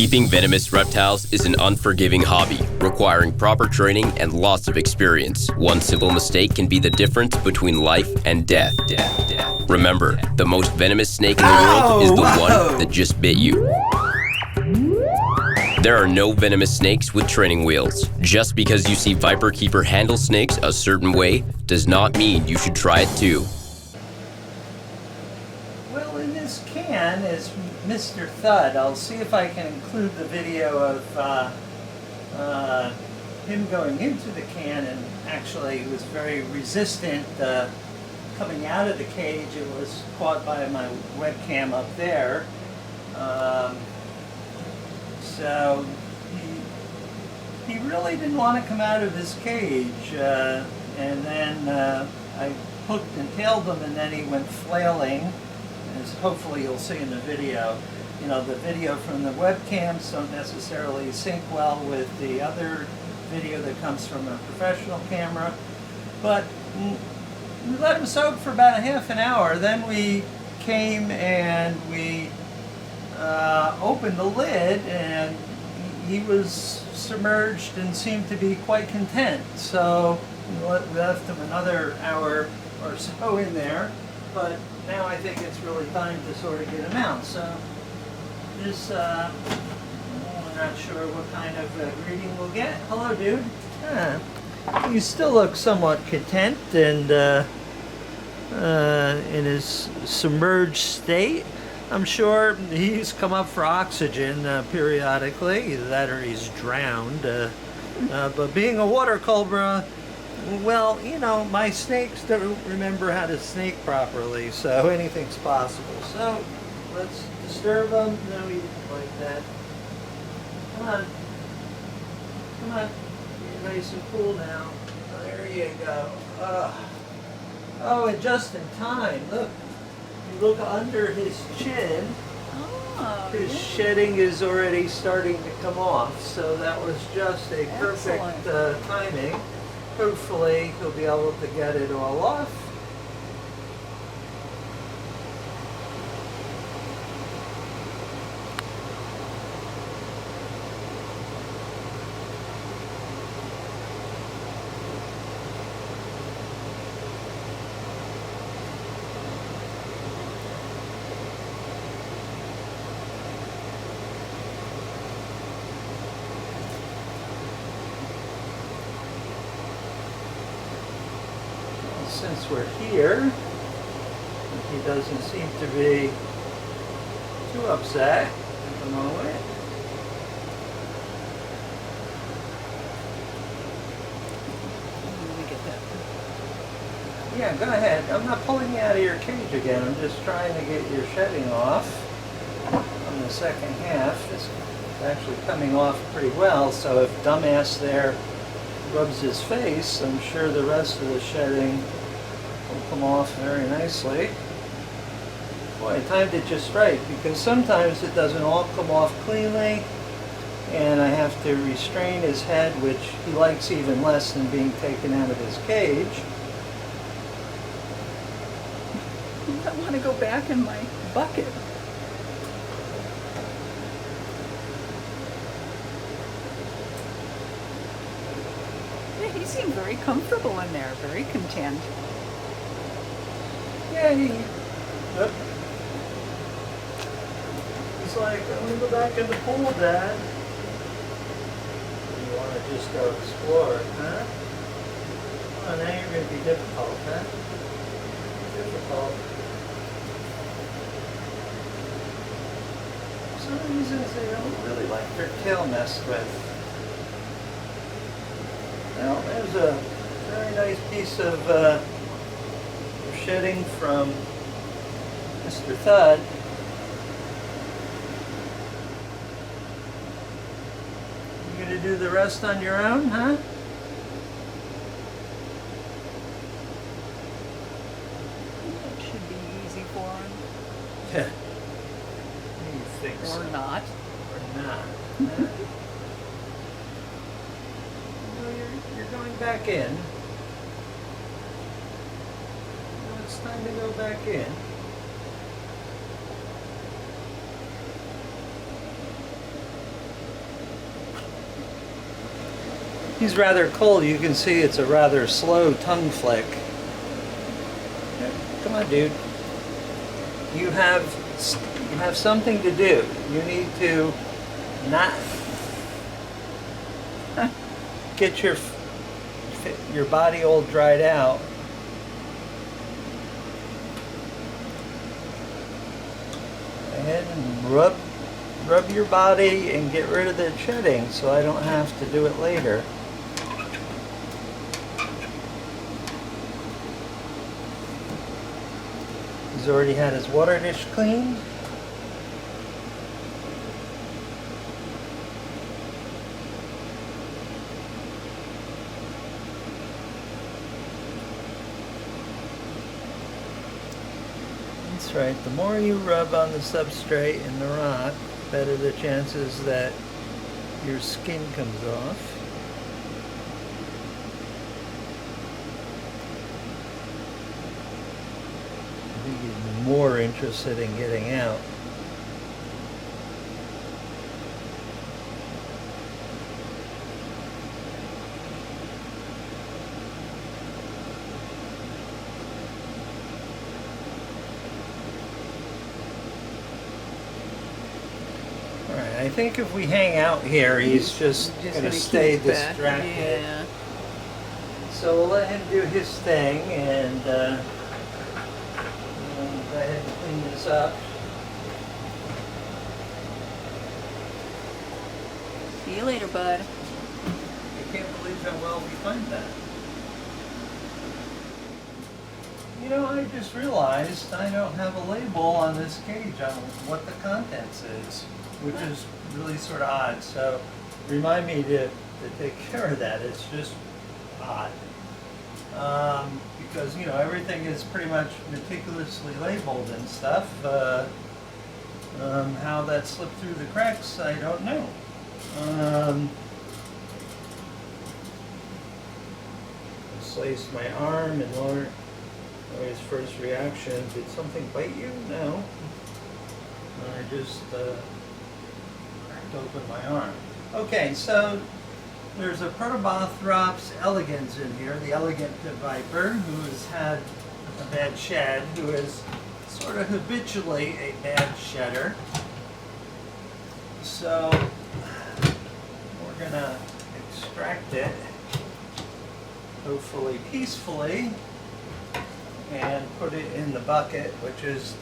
Keeping venomous reptiles is an unforgiving hobby, requiring proper training and lots of experience. One simple mistake can be the difference between life and death. Remember, the most venomous snake in the world is the one that just bit you. There are no venomous snakes with training wheels. Just because you see Viperkeeper handle snakes a certain way does not mean you should try it too. Well, in this can is Mr. Thud. I'll see if I can include the video of him going into the can, and actually he was very resistant coming out of the cage. It was caught by my webcam up there. So he really didn't want to come out of his cage, and then I hooked and tailed him, and then he went flailing, as hopefully you'll see in the video. You know, the video from the webcams don't necessarily sync well with the other video that comes from a professional camera, but we let him soak for about a half an hour. Then we came and we opened the lid, and he was submerged and seemed to be quite content. So we left him another hour or so in there, but now I think it's really time to sort of get him out. So this, I'm not sure what kind of greeting we'll get. Hello, dude. You still look somewhat content and in his submerged state. I'm sure he's come up for oxygen periodically, either that or he's drowned. But being a water cobra, well, you know, my snakes don't remember how to snake properly, so anything's possible. So let's disturb him. No, he didn't like that. Come on. Come on. You're nice and cool now. Oh, there you go. Oh, and just in time. Look. You look under his chin. His shedding is already starting to come off, so that was just a perfect timing. Hopefully he'll be able to get it all off. Since we're here, he doesn't seem to be too upset at the moment. Let me get that. Yeah, go ahead. I'm not pulling you out of your cage again. I'm just trying to get your shedding off on the second half. This is actually coming off pretty well, so if dumbass there rubs his face, I'm sure the rest of the shedding will come off very nicely. Boy, I timed it just right, because sometimes it doesn't all come off cleanly, and I have to restrain his head, which he likes even less than being taken out of his cage. I want to go back in my bucket. Yeah, he seemed very comfortable in there, very content. Yeah, he's like, I want to go back in the pool, Dad. You want to just go explore, huh? Oh, now you're going to be difficult, huh? Difficult. For some reasons, they don't really like their tail messed with. Well, there's a very nice piece of shedding from Mr. Thud. You gonna do the rest on your own, huh? It should be easy for him. Yeah. You think so? Or not. Or not. Huh? Well, you're going back in. It's time to go back in. He's rather cold. You can see it's a rather slow tongue flick. Come on, dude. You have something to do. You need to not get your body all dried out. Go ahead and rub your body and get rid of the shedding so I don't have to do it later. He's already had his water dish cleaned. That's right, the more you rub on the substrate and the rock, the better the chances that your skin comes off. I think he's more interested in getting out. Alright, I think if we hang out here, he's just going to stay distracted. Yeah. So we'll let him do his thing and go ahead and clean this up. See you later, bud. I can't believe how well we find that. You know, I just realized I don't have a label on this cage on what the contents is, which is really sort of odd. So remind me to take care of that. It's just odd. Because, you know, everything is pretty much meticulously labeled and stuff. How that slipped through the cracks, I don't know. Sliced my arm and Laura's first reaction, did something bite you? No. I just cracked open my arm. Okay, so there's a Protobothrops elegans in here, the elegant viper, who has had a bad shed, who is sort of habitually a bad shedder. So we're going to extract it, hopefully peacefully, and put it in the bucket, which is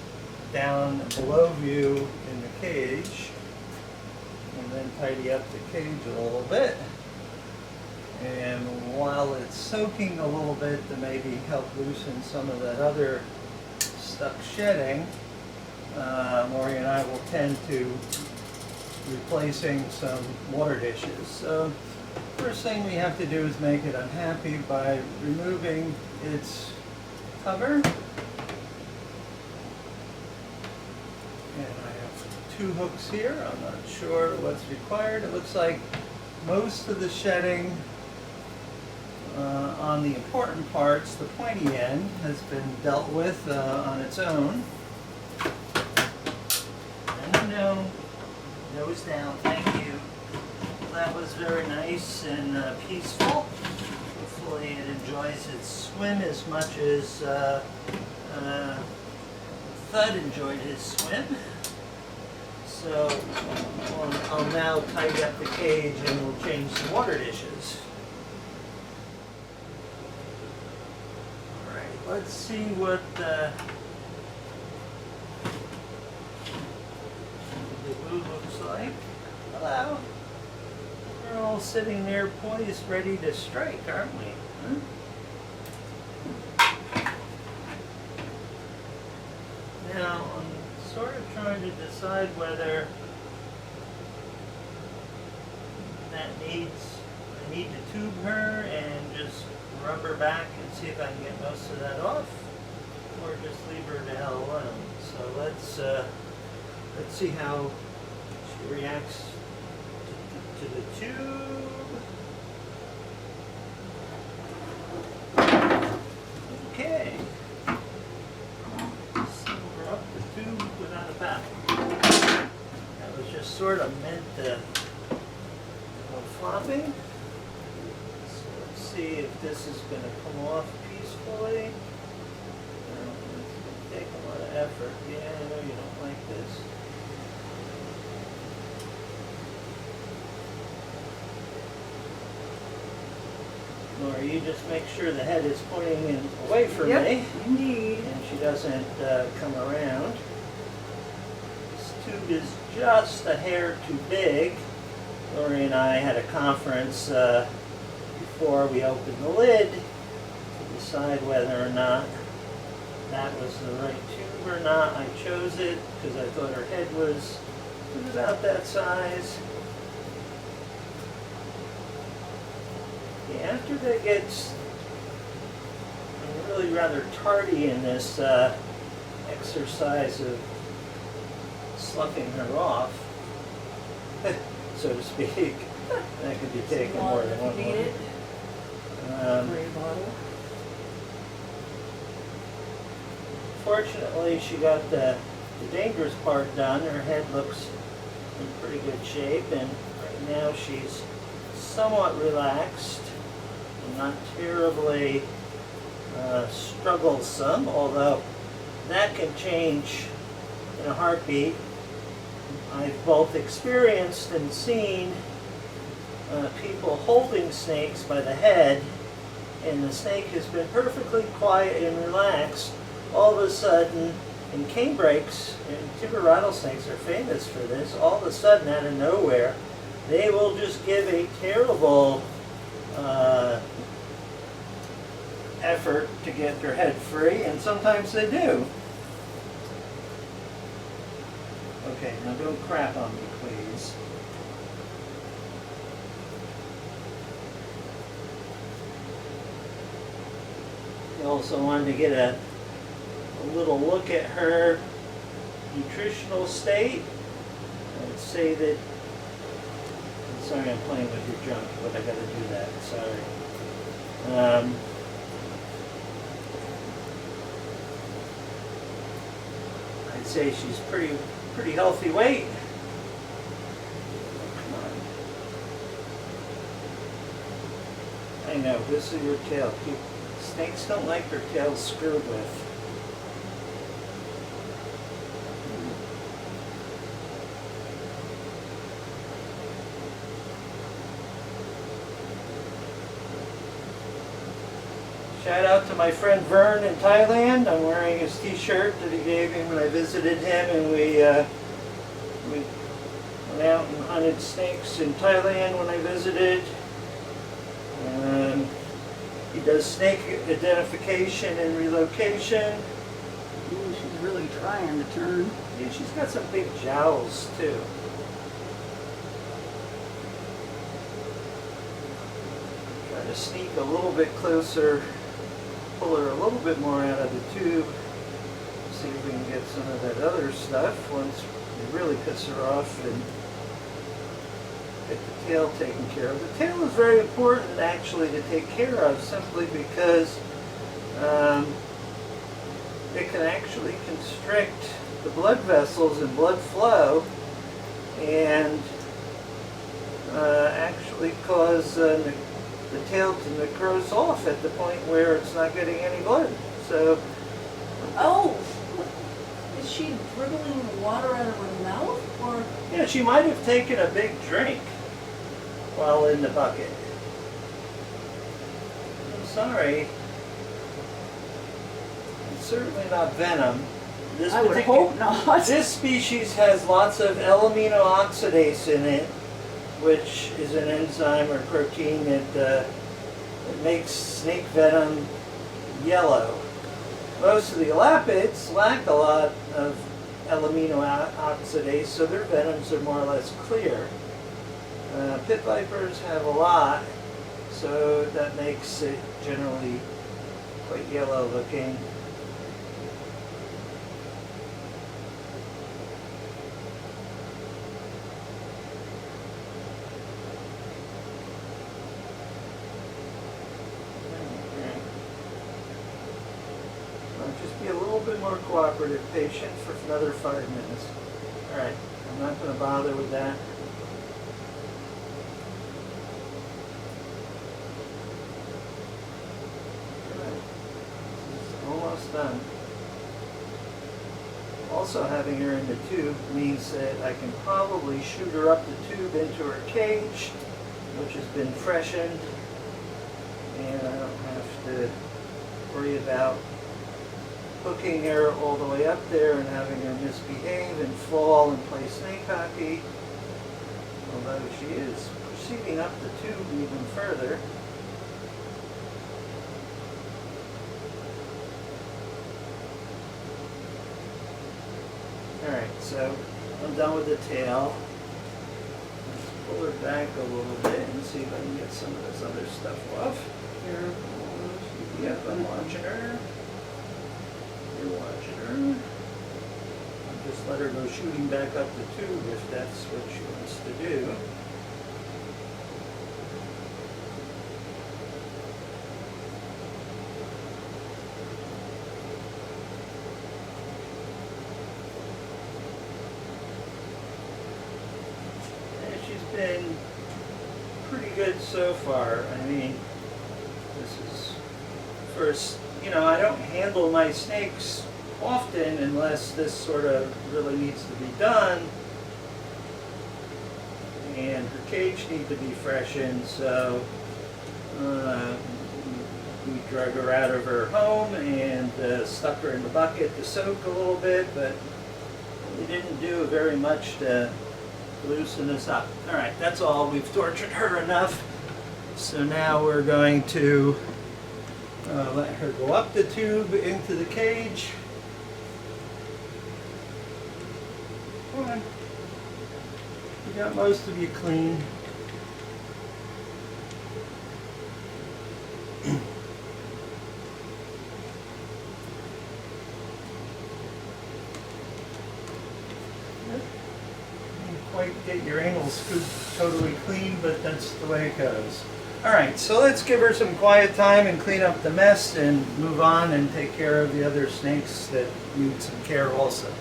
down below you in the cage, and then tidy up the cage a little bit. And while it's soaking a little bit to maybe help loosen some of that other stuck shedding, Maury and I will tend to replacing some water dishes. So first thing we have to do is make it unhappy by removing its cover. And I have 2 hooks here. I'm not sure what's required. It looks like most of the shedding on the important parts, the pointy end, has been dealt with on its own. And nose down, thank you. That was very nice and peaceful. Hopefully it enjoys its swim as much as Thud enjoyed his swim. So I'll now tidy up the cage and we'll change the water dishes. Alright, let's see what the boo looks like. Hello. We're all sitting there poised, ready to strike, aren't we? Huh? Now, I'm sort of trying to decide whether I need to tube her and just rub her back and see if I can get most of that off, or just leave her the hell alone. So let's see how she reacts to the tube. Okay. Silver up the tube without a paddle. That was just sort of meant to go flopping. see if this is going to come off peacefully. It's going to take a lot of effort. Yeah, I know you don't like this. Laura, you just make sure the head is pointing away from me. Indeed. And she doesn't come around. This tube is just a hair too big. Lori and I had a conference before we opened the lid to decide whether or not that was the right tube or not. I chose it because I thought her head was about that size. Yeah, after that gets really rather tardy in this exercise of sloughing her off, so to speak, that could be taken more than one way. Gray bottle. Fortunately, she got the dangerous part done. Her head looks in pretty good shape, and right now she's somewhat relaxed and not terribly strugglesome, although that can change in a heartbeat. I've both experienced and seen people holding snakes by the head, and the snake has been perfectly quiet and relaxed. All of a sudden, in canebrakes, and timber rattlesnakes are famous for this, all of a sudden, out of nowhere, they will just give a terrible effort to get their head free, and sometimes they do. Okay, now don't crap on me, please. I also wanted to get a little look at her nutritional state. I'd say that, I'm sorry I'm playing with your junk, but I gotta do that, sorry. I'd say she's pretty healthy weight. Come on. I know, this is your tail. Snakes don't like their tails screwed with. Shout out to my friend Vern in Thailand. I'm wearing his t-shirt that he gave me when I visited him, and we went out and hunted snakes in Thailand when I visited. He does snake identification and relocation. Ooh, she's really trying to turn. Yeah, she's got some big jowls too. Try to sneak a little bit closer, pull her a little bit more out of the tube, see if we can get some of that other stuff once we really piss her off and get the tail taken care of. The tail is very important actually to take care of, simply because it can actually constrict the blood vessels and blood flow, and actually cause the tail to necrose off at the point where it's not getting any blood. So, Oh, is she dribbling water out of her mouth, or? yeah, she might have taken a big drink while in the bucket. I'm sorry. It's certainly not venom. This I would hope not. This species has lots of L-amino oxidase in it, which is an enzyme or protein that makes snake venom yellow. Most of the elapids lack a lot of L-amino oxidase, so their venoms are more or less clear. Pit vipers have a lot, so that makes it generally quite yellow looking. Just be a little bit more cooperative, patient for another 5 minutes. All right, I'm not going to bother with that. done. Also, having her in the tube means that I can probably shoot her up the tube into her cage, which has been freshened, and I don't have to worry about hooking her all the way up there and having her misbehave and fall and play snake hockey, although she is proceeding up the tube even further. Alright, so I'm done with the tail. Let's pull her back a little bit and see if I can get some of this other stuff off. Here, yep, I'm watching her. You're watching her. I'll just let her go shooting back up the tube if that's what she wants to do. And she's been pretty good so far. I mean, this is first. You know, I don't handle my snakes often unless this sort of really needs to be done. And her cage needs to be freshened, so we drug her out of her home and stuck her in the bucket to soak a little bit, but we didn't do very much to loosen this up. All right, that's all. We've tortured her enough. So now we're going to let her go up the tube into the cage. Come on. You got most of you clean. Can't quite get your anal scoop totally clean, but that's the way it goes. Alright, so let's give her some quiet time and clean up the mess and move on and take care of the other snakes that need some care also.